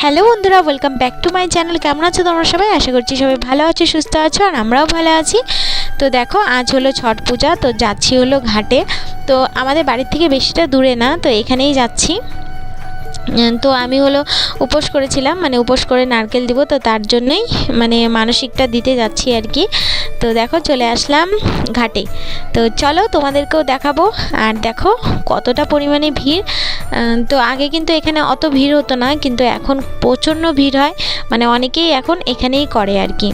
Hello বন্ধুরা, welcome back to my channel. কেমন আছো তোমরা সবাই? আশা করছি সবাই ভালো আছো, সুস্থ আছো, আর আমরাও ভালো আছি। তো দেখো, আজ হলো ছট পূজা, তো যাচ্ছি হলো ঘাটে। তো আমাদের বাড়ির থেকে বেশিটা দূরে না, তো এখানেই যাচ্ছি। তো আমি হলো উপোস করেছিলাম, মানে উপোস করে নারকেল দিব, তো তার জন্যই মানে মানসিকটা দিতে যাচ্ছি আর কি। তো দেখো চলে আসলাম ঘাটে। তো চলো তোমাদেরকেও দেখাবো। আর দেখো কতটা পরিমাণে ভিড়। তো আগে কিন্তু এখানে অত ভিড় হতো না, কিন্তু এখন প্রচণ্ড ভিড় হয়, মানে অনেকেই এখন এখানেই করে আর কি।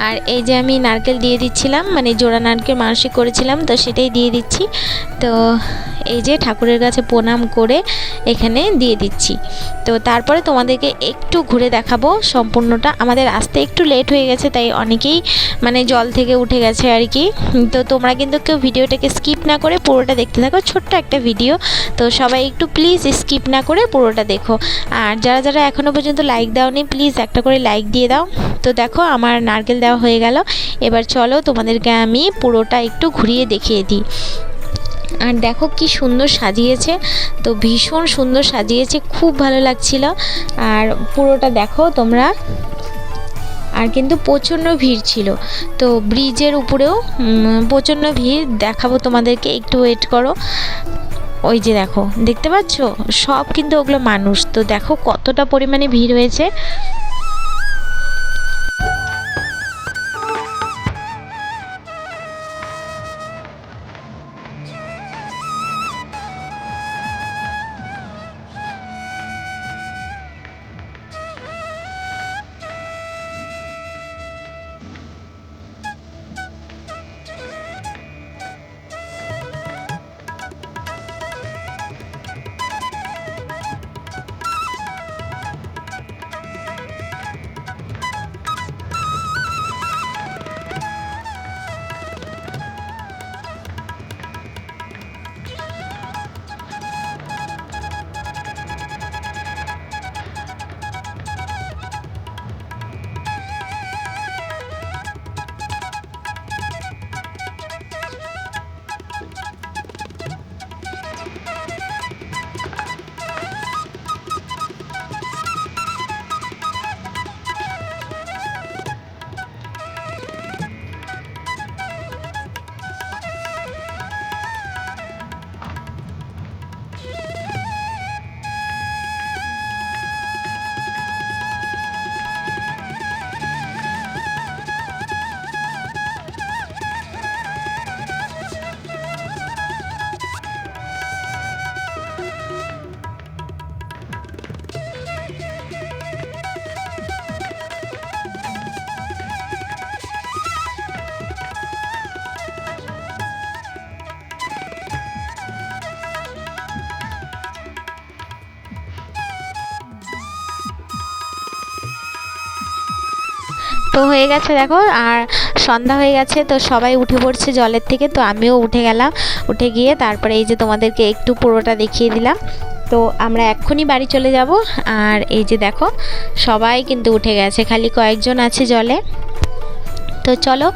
আর এই যে আমি নারকেল দিয়ে দিচ্ছিলাম, মানে জোড়া নারকেল মানসিক করেছিলাম, তো সেটাই দিয়ে দিচ্ছি। তো এই যে ঠাকুরের কাছে প্রণাম করে এখানে দিয়ে দিচ্ছি। তো তারপরে তোমাদেরকে একটু ঘুরে দেখাবো সম্পূর্ণটা। আমাদের আসতে একটু লেট হয়ে গেছে, তাই অনেকেই মানে জল থেকে উঠে গেছে আর কি। তো তোমরা কিন্তু কেউ ভিডিওটাকে স্কিপ না করে পুরোটা দেখতে থাকো, ছোট্ট একটা ভিডিও। তো সবাই একটু প্লিজ স্কিপ না করে পুরোটা দেখো। আর যারা যারা এখনও পর্যন্ত লাইক দাওনি, প্লিজ একটা করে লাইক দিয়ে দাও। তো দেখো আমার নারকেল দেওয়া হয়ে গেল। এবার চলো তোমাদেরকে আমি পুরোটা একটু ঘুরিয়ে দেখিয়ে দিই। আর দেখো কি সুন্দর সাজিয়েছে, তো ভীষণ সুন্দর সাজিয়েছে, খুব ভালো লাগছিল। আর পুরোটা দেখো তোমরা। আর কিন্তু প্রচণ্ড ভিড় ছিল, তো ব্রিজের উপরেও প্রচণ্ড ভিড়, দেখাবো তোমাদেরকে, একটু ওয়েট করো। ওই যে দেখো, দেখতে পাচ্ছ সব কিন্তু ওগুলো মানুষ। তো দেখো কতটা পরিমাণে ভিড় হয়েছে। তো হয়ে গেছে দেখো, আর সন্ধ্যা হয়ে গেছে, তো সবাই উঠে পড়ছে জলের থেকে। তো আমিও উঠে গেলাম, উঠে গিয়ে তারপরে এই যে তোমাদেরকে একটু পুরোটা দেখিয়ে দিলাম। তো আমরা এক্ষুনি বাড়ি চলে যাব। আর এই যে দেখো সবাই কিন্তু উঠে গেছে, খালি কয়েকজন আছে জলে। তো চলো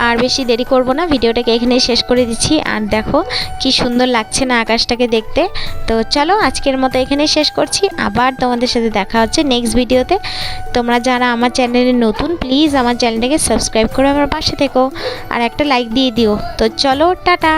আর বেশি দেরি করব না, ভিডিওটাকে এখানে শেষ করে দিচ্ছি। আর দেখো কি সুন্দর লাগছে না আকাশটাকে দেখতে। তো চলো আজকের মতো এখানে শেষ করছি, আবার তোমাদের সাথে দেখা হচ্ছে নেক্সট ভিডিওতে। তোমরা যারা আমার চ্যানেলে নতুন, প্লিজ আমার চ্যানেলটাকে সাবস্ক্রাইব করে আমার পাশে থেকো, আর একটা লাইক দিয়ে দিও। তো চলো টাটা।